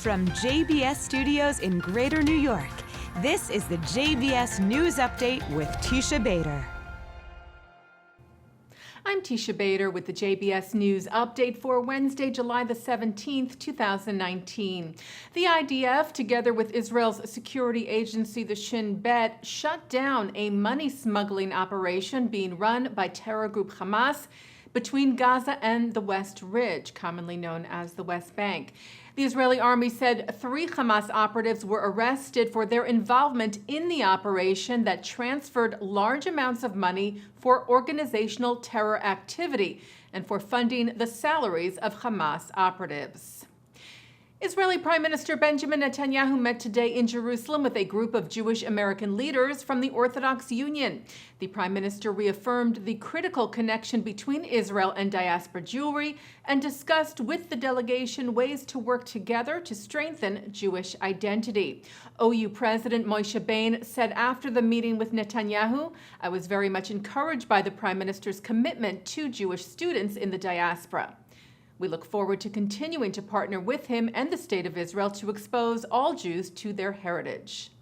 From JBS Studios in Greater New York, this is the JBS News Update with Teisha Bader. I'm Teisha Bader with the JBS News Update for Wednesday, July the 17th, 2019. The IDF, together with Israel's security agency, the Shin Bet, shut down a money smuggling operation being run by terror group Hamas between Gaza and the West Ridge, commonly known as the West Bank. The Israeli army said 3 Hamas operatives were arrested for their involvement in the operation that transferred large amounts of money for organizational terror activity and for funding the salaries of Hamas operatives. Israeli Prime Minister Benjamin Netanyahu met today in Jerusalem with a group of Jewish American leaders from the Orthodox Union. The Prime Minister reaffirmed the critical connection between Israel and diaspora Jewry and discussed with the delegation ways to work together to strengthen Jewish identity. OU President Moshe Bain said after the meeting with Netanyahu, "I was very much encouraged by the Prime Minister's commitment to Jewish students in the diaspora. We look forward to continuing to partner with him and the State of Israel to expose all Jews to their heritage."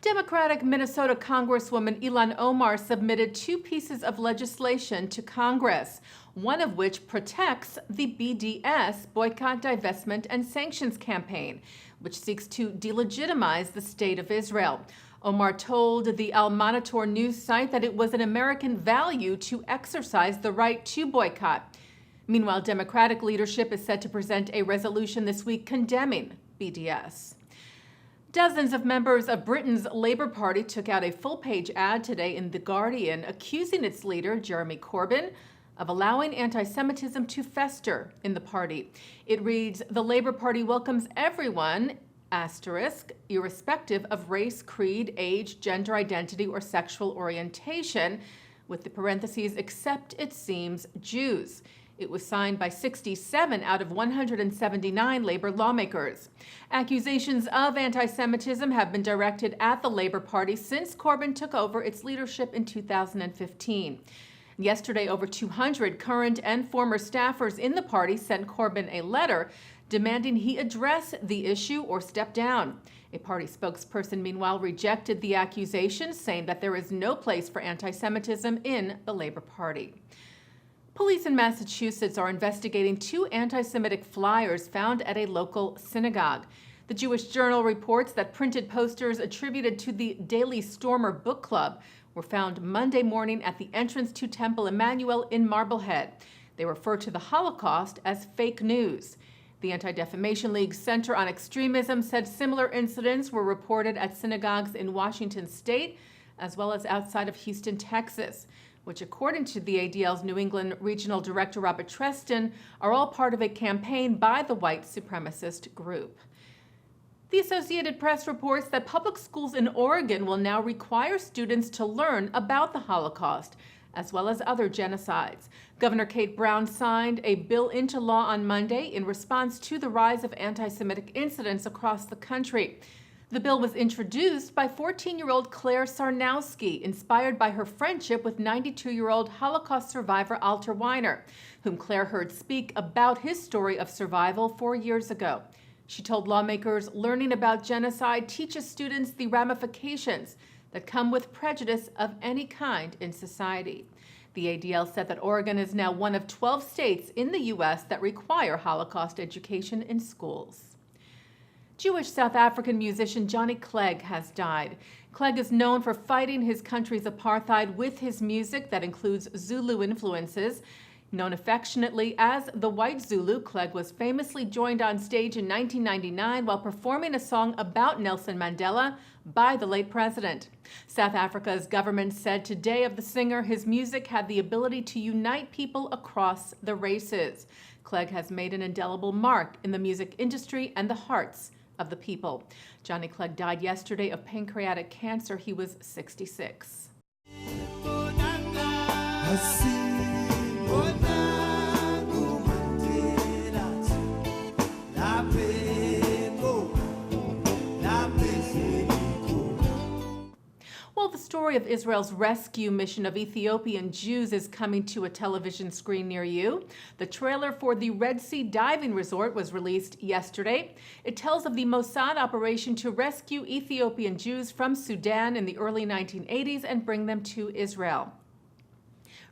Democratic Minnesota Congresswoman Ilhan Omar submitted 2 pieces of legislation to Congress, one of which protects the BDS, Boycott, Divestment, and Sanctions campaign, which seeks to delegitimize the State of Israel. Omar told the Al Monitor news site that it was an American value to exercise the right to boycott. Meanwhile, Democratic leadership is set to present a resolution this week condemning BDS. Dozens of members of Britain's Labour Party took out a full-page ad today in The Guardian accusing its leader, Jeremy Corbyn, of allowing anti-Semitism to fester in the party. It reads, "The Labour Party welcomes everyone, irrespective of race, creed, age, gender identity, or sexual orientation," with the parentheses, "except, it seems, Jews." It was signed by 67 out of 179 labor lawmakers. Accusations of anti-Semitism have been directed at the Labor Party since Corbyn took over its leadership in 2015. Yesterday, over 200 current and former staffers in the party sent Corbyn a letter demanding he address the issue or step down. A party spokesperson, meanwhile, rejected the accusations, saying that there is no place for anti-Semitism in the Labor Party. Police in Massachusetts are investigating 2 anti-Semitic flyers found at a local synagogue. The Jewish Journal reports that printed posters attributed to the Daily Stormer Book Club were found Monday morning at the entrance to Temple Emmanuel in Marblehead. They refer to the Holocaust as fake news. The Anti-Defamation League's Center on Extremism said similar incidents were reported at synagogues in Washington state, as well as outside of Houston, Texas, which, according to the ADL's New England Regional Director Robert Treston, are all part of a campaign by the white supremacist group. The Associated Press reports that public schools in Oregon will now require students to learn about the Holocaust, as well as other genocides. Governor Kate Brown signed a bill into law on Monday in response to the rise of anti-Semitic incidents across the country. The bill was introduced by 14-year-old Claire Sarnowski, inspired by her friendship with 92-year-old Holocaust survivor Alter Weiner, whom Claire heard speak about his story of survival 4 years ago. She told lawmakers learning about genocide teaches students the ramifications that come with prejudice of any kind in society. The ADL said that Oregon is now one of 12 states in the U.S. that require Holocaust education in schools. Jewish South African musician Johnny Clegg has died. Clegg is known for fighting his country's apartheid with his music that includes Zulu influences. Known affectionately as the White Zulu, Clegg was famously joined on stage in 1999 while performing a song about Nelson Mandela by the late president. South Africa's government said today of the singer, his music had the ability to unite people across the races. Clegg has made an indelible mark in the music industry and the hearts of the people. Johnny Clegg died yesterday of pancreatic cancer. He was 66. Well, the story story of Israel's rescue mission of Ethiopian Jews is coming to a television screen near you. The trailer for the Red Sea diving resort was released yesterday. It tells of the Mossad operation to rescue Ethiopian Jews from Sudan in the early 1980s and bring them to Israel.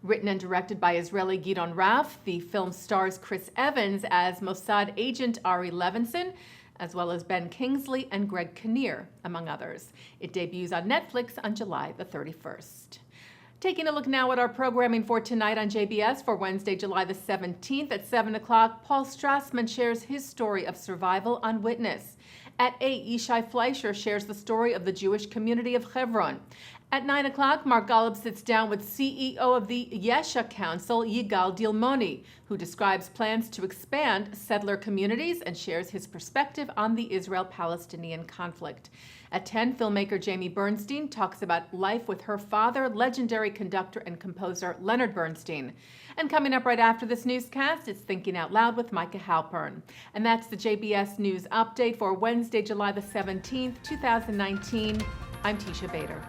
Written and directed by Israeli Gidon Raff, the film stars Chris Evans as Mossad agent Ari Levinson, as well as Ben Kingsley and Greg Kinnear, among others. It debuts on Netflix on July the 31st. Taking a look now at our programming for tonight on JBS for Wednesday, July the 17th at 7 o'clock, Paul Strassman shares his story of survival on Witness. At 8, Yishai Fleischer shares the story of the Jewish community of Hebron. At 9 o'clock, Mark Golub sits down with CEO of the Yesha Council, Yigal Dilmoni, who describes plans to expand settler communities and shares his perspective on the Israel-Palestinian conflict. At 10, filmmaker Jamie Bernstein talks about life with her father, legendary conductor and composer Leonard Bernstein. And coming up right after this newscast, it's Thinking Out Loud with Micah Halpern. And that's the JBS News Update for Wednesday, July the 17th, 2019. I'm Teisha Bader.